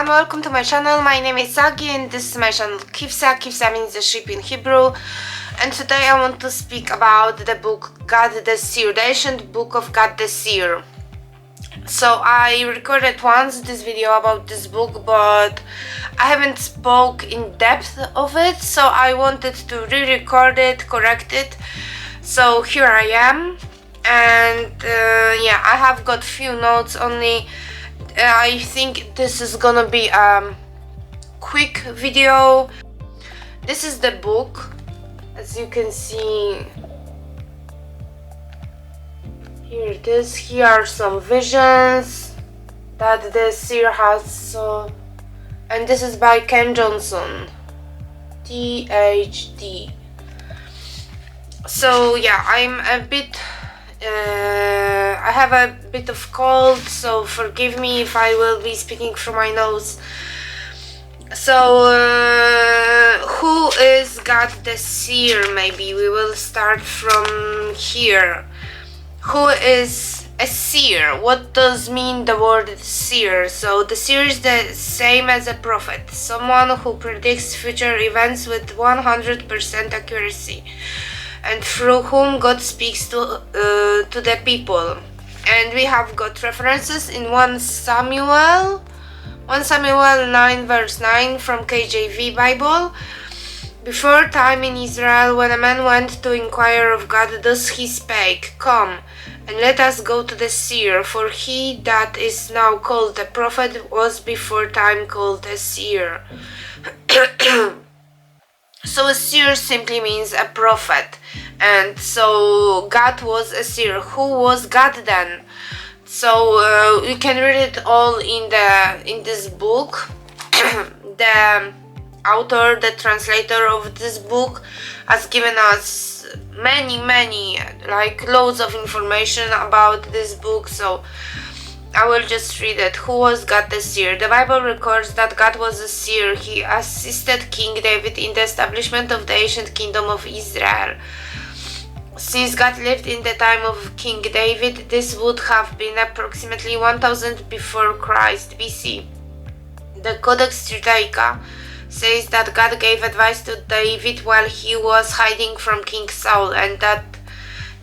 everyone, welcome to my channel. My name is Sagi and this is my channel Kivsah. Kivsah means the sheep in Hebrew. And today I want to speak about the book God the Seer, the ancient book of God the Seer. So I recorded once this video about this book, but I haven't spoke in depth of it, so I wanted to re-record it, correct it. So here I am, and yeah, I have got few notes only. I think this is gonna be a quick video. This is the book, as you can see. Here it is. Here are some visions that the Seer has. So, and this is by Ken Johnson, THD. So yeah, I'm a bit. I have a bit of cold, so forgive me if I will be speaking through my nose. So, who is God the Seer? Maybe we will start from here. Who is a seer? What does mean the word seer? So the seer is the same as a prophet, someone who predicts future events with 100% accuracy, and through whom God speaks to the people. And we have got references in 1 Samuel 9 verse 9 from KJV Bible. Before time in Israel, when a man went to inquire of God, thus he spake, Come, and let us go to the seer, for he that is now called a prophet was before time called a seer. So a seer simply means a prophet, and so God was a seer. Who was God then? So we can read it all in this book. The author, the translator of this book, has given us many, like loads of information about this book. So I will just read it. Who was God the Seer? The Bible records that God was a seer. He assisted King David in the establishment of the ancient kingdom of Israel. Since God lived in the time of King David, this would have been approximately 1000 before Christ BC. The Codex says that God gave advice to David while he was hiding from King Saul, and that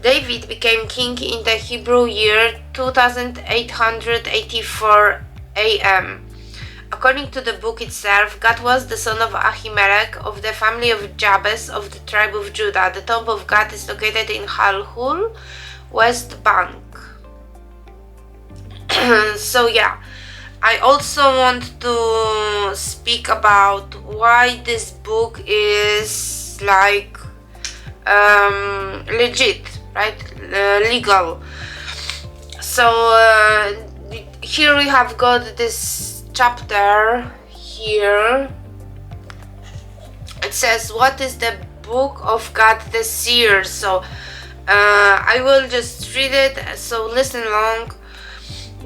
David became king in the Hebrew year 2884 AM. According to the book itself, God was the son of Ahimelech of the family of Jabez of the tribe of Judah. The tomb of God is located in Halhul, West Bank. So yeah, I also want to speak about why this book is like legit, right? Legal. So here we have got this chapter here. It says, what is the book of God the Seer? So I will just read it, so listen along.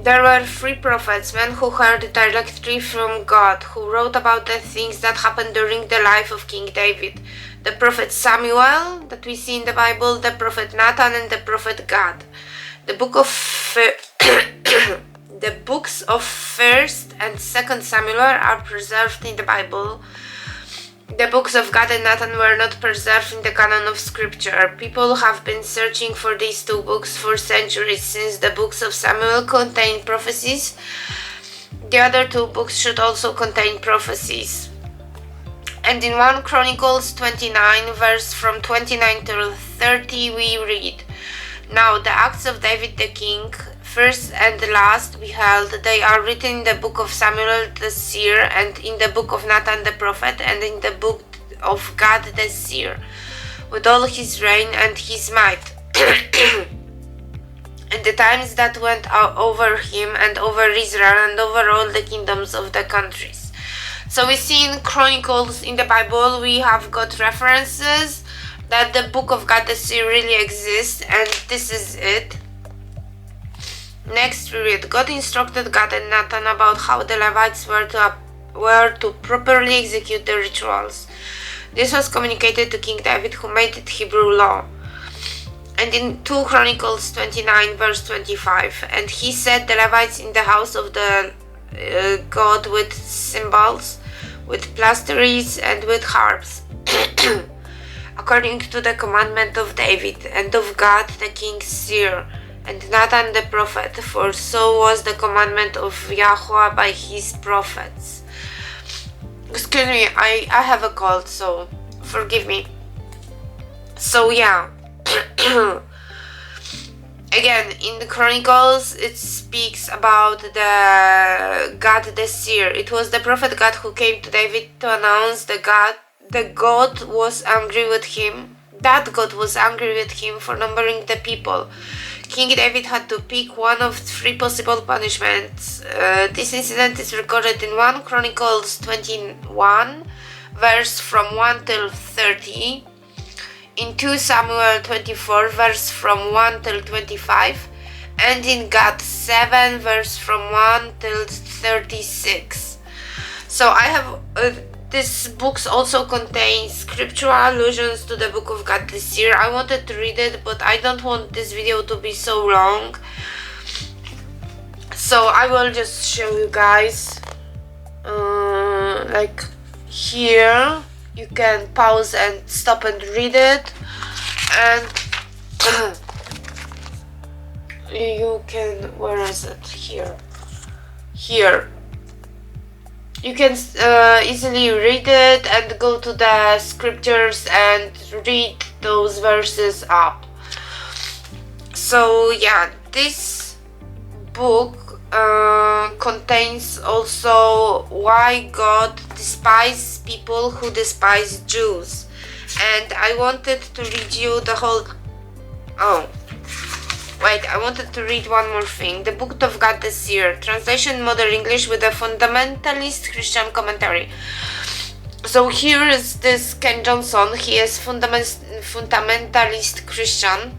There were 3 prophets, men who heard directly from God, who wrote about the things that happened during the life of King David. The prophet Samuel, that we see in the Bible, the prophet Nathan, and the prophet Gad. The books of 1st and 2nd Samuel are preserved in the Bible. The books of Gad and Nathan were not preserved in the canon of scripture. People have been searching for these 2 books for centuries, since the books of Samuel contain prophecies. The other 2 books should also contain prophecies. And in 1 Chronicles 29, verse from 29 to 30, we read, Now the acts of David the king, first and last, beheld, they are written in the book of Samuel the seer, and in the book of Nathan the prophet, and in the book of God the seer, with all his reign and his might, and the times that went over him, and over Israel, and over all the kingdoms of the countries. So we see in Chronicles in the Bible, we have got references that the book of God the Seer really exists, and this is it. Next we read, God instructed Gad and Nathan about how the Levites were to properly execute the rituals. This was communicated to King David, who made it Hebrew law. And in 2 Chronicles 29 verse 25, and he set the Levites in the house of the God with cymbals, with psalteries, and with harps, according to the commandment of David, and of Gad the king Seer, and Nathan the prophet, for so was the commandment of Yahuah by his prophets. Excuse me, I have a cold, so forgive me. So yeah, again, in the Chronicles, it speaks about the God the Seer. It was the prophet God who came to David to announce the God was angry with him. That God was angry with him for numbering the people. King David had to pick one of 3 possible punishments. This incident is recorded in 1 Chronicles 21, verse from 1 till 30, in 2 Samuel 24, verse from 1 till 25, and in Gad 7, verse from 1 till 36. So I have... this book also contains scriptural allusions to the book of God the Seer. I wanted to read it, but I don't want this video to be so long. So I will just show you guys. Like here, you can pause and stop and read it. And you can, where is it? Here. You can easily read it and go to the scriptures and read those verses up. So yeah, this book contains also why God despises people who despise Jews. And I wanted to read you the whole... I wanted to read one more thing. The Book of God the Seer, translation modern English with a fundamentalist Christian commentary. So here is this Ken Johnson. He is fundamentalist Christian,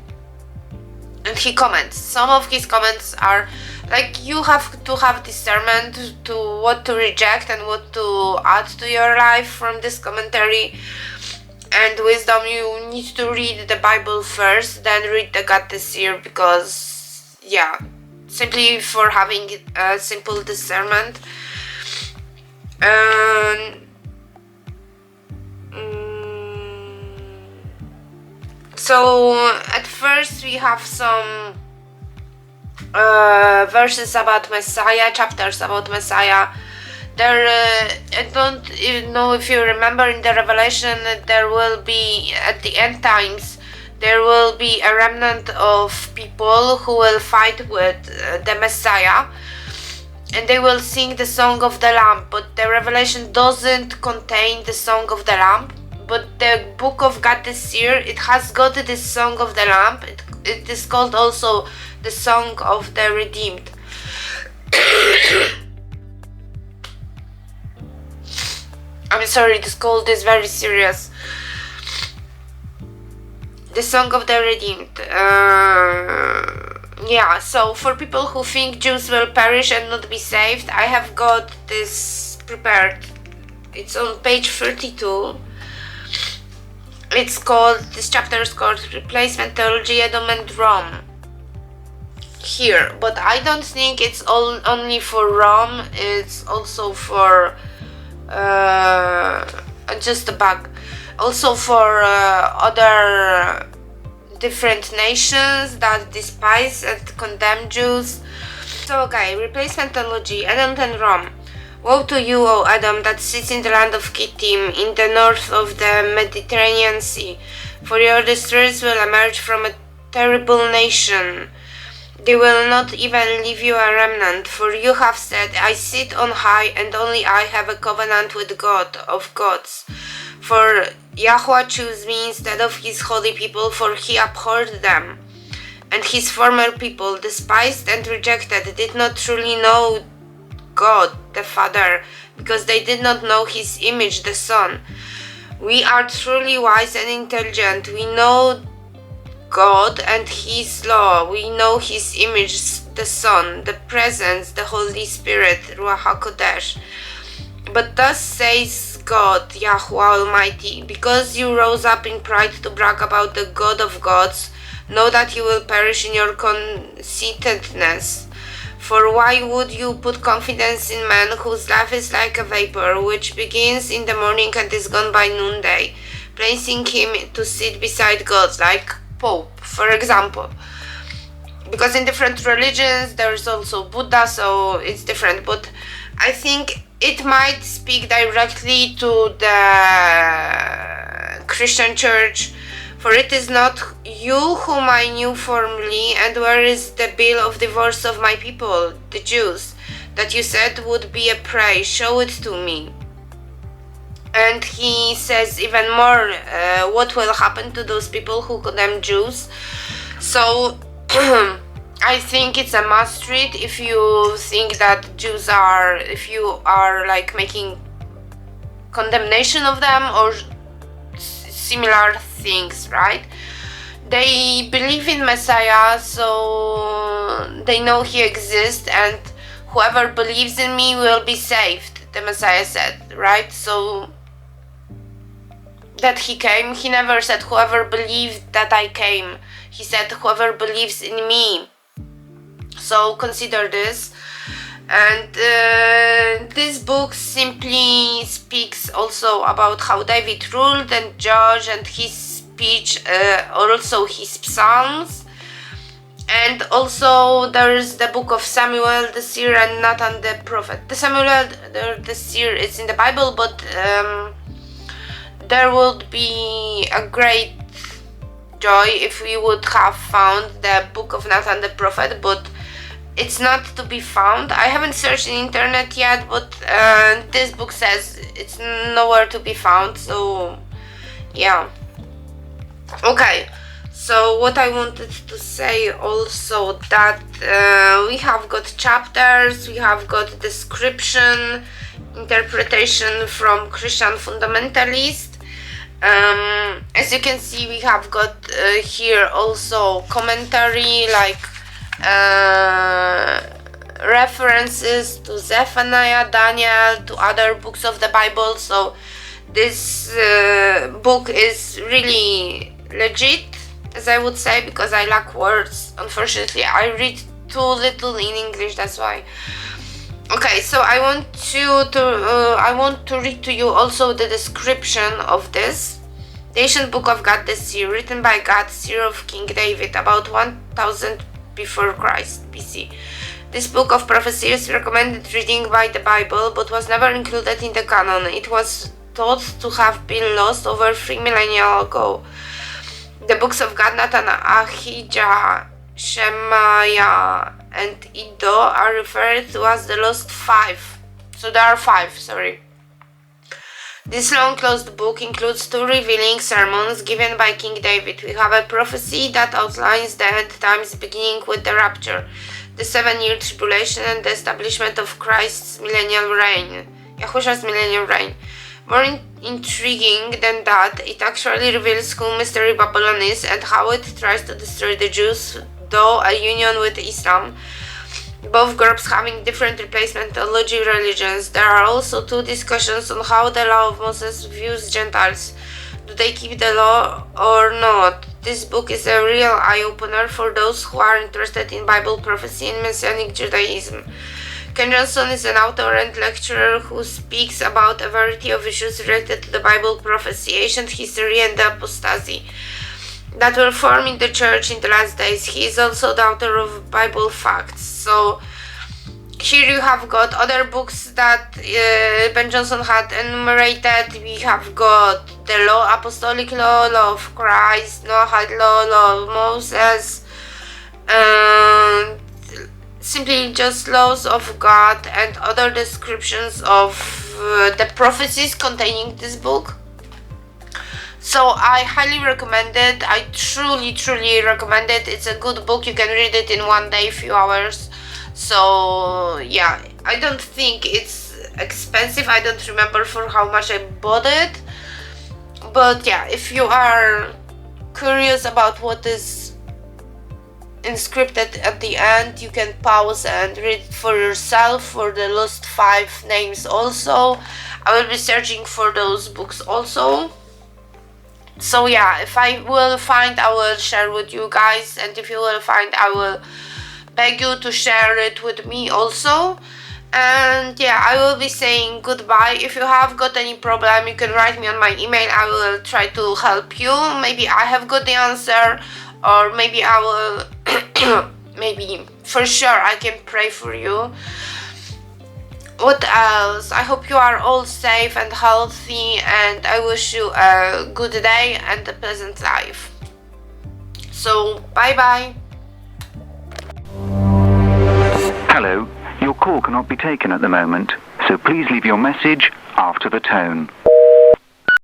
and he comments. Some of his comments are like, you have to have discernment to what to reject and what to add to your life from this commentary. And wisdom, you need to read the Bible first, then read the God the Seer, because yeah, simply for having a simple discernment. So at first we have some verses about Messiah, chapters about Messiah. There, I don't even know if you remember in the Revelation, there will be, at the end times, there will be a remnant of people who will fight with the Messiah, and they will sing the Song of the Lamb. But the Revelation doesn't contain the Song of the Lamb, but the Book of God the Seer, it has got this Song of the Lamb. It is called also the Song of the Redeemed. I'm sorry, this cold is very serious. The Song of the Redeemed. Yeah, so for people who think Jews will perish and not be saved, I have got this prepared. It's on page 32. This chapter is called Replacement Theology, Edom and Rome. Here, but I don't think it's only for Rome, it's also for just a bug. Also for other different nations that despise and condemn Jews. So okay, replacement theology, Edom and Rome. Woe to you, O Edom, that sits in the land of Kittim, in the north of the Mediterranean Sea, for your destroyers will emerge from a terrible nation. They will not even leave you a remnant, for you have said, I sit on high, and only I have a covenant with God of gods. For Yahuah chose me instead of his holy people, for he abhorred them. And his former people, despised and rejected, did not truly know God, the Father, because they did not know his image, the Son. We are truly wise and intelligent. We know God and his law. We know his image, the Son, the presence, the Holy Spirit, Ruah Qodesh. But thus says God, Yahuah Almighty, because you rose up in pride to brag about the God of gods, know that you will perish in your conceitedness. For why would you put confidence in man whose life is like a vapor, which begins in the morning and is gone by noonday, placing him to sit beside God, like Pope, for example? Because in different religions there's also Buddha, so it's different, but I think it might speak directly to the Christian church. For it is not you whom I knew formerly, and where is the bill of divorce of my people, the Jews, that you said would be a prey? Show it to me. And he says even more, what will happen to those people who condemn Jews. So I think it's a must read if you think that Jews are, if you are like making condemnation of them or similar things, right? They believe in Messiah, so they know he exists, and whoever believes in me will be saved, the Messiah said, right? So that he came, he never said whoever believed that I came, he said whoever believes in me. So consider this. And this book simply speaks also about how David ruled and judged, and his speech, also his psalms. And also there is the book of Samuel the Seer and Nathan the prophet. The Samuel the Seer is in the Bible, but there would be a great joy if we would have found the book of Nathan the prophet, but it's not to be found. I haven't searched the internet yet, but this book says it's nowhere to be found, so yeah. Okay, so what I wanted to say also, that we have got chapters, we have got description, interpretation from Christian fundamentalists. As you can see, we have got here also commentary, like references to Zephaniah, Daniel, to other books of the Bible. So this book is really legit, as I would say, because I lack words. Unfortunately, I read too little in English, that's why. Okay, so I want to read to you also the description of this. The Ancient Book of God, the Seer, written by God, Seer of King David, about 1000 before Christ, BC. This book of prophecy is recommended reading by the Bible, but was never included in the canon. It was thought to have been lost over 3 millennia ago. The books of Gad, Nathan, Ahijah, Shemaiah, and Iddo are referred to as the lost 5. So there are 5, sorry. This long closed book includes 2 revealing sermons given by King David. We have a prophecy that outlines the end times, beginning with the rapture, the 7-year tribulation, and the establishment of Christ's millennial reign, Yahusha's millennial reign. More intriguing than that, it actually reveals who Mystery Babylon is and how it tries to destroy the Jews, though a union with Islam. Both groups having different replacement theology religions. There are also 2 discussions on how the law of Moses views Gentiles. Do they keep the law or not? This book is a real eye-opener for those who are interested in Bible prophecy and Messianic Judaism. Ken Johnson is an author and lecturer who speaks about a variety of issues related to the Bible prophecy, ancient history, and the apostasy that will form in the church in the last days. He is also the author of Bible Facts. So here you have got other books that Ben Johnson had enumerated. We have got the law, apostolic law, law of Christ, Noahide law, law of Moses, and simply just laws of God and other descriptions of the prophecies containing this book. So I highly recommend it. I truly recommend it. It's a good book. You can read it in one day, few hours. So yeah, I don't think it's expensive. I don't remember for how much I bought it. But yeah, if you are curious about what is inscripted at the end, you can pause and read it for yourself, for the lost 5 names also. I will be searching for those books also. So yeah, if I will find, I will share with you guys, and if you will find, I will beg you to share it with me also. And yeah, I will be saying goodbye. If you have got any problem, you can write me on my email. I will try to help you. Maybe I have got the answer, or maybe I will maybe for sure I can pray for you. What else? I hope you are all safe and healthy, and I wish you a good day and a pleasant life. So bye bye. Hello, your call cannot be taken at the moment, so please leave your message after the tone.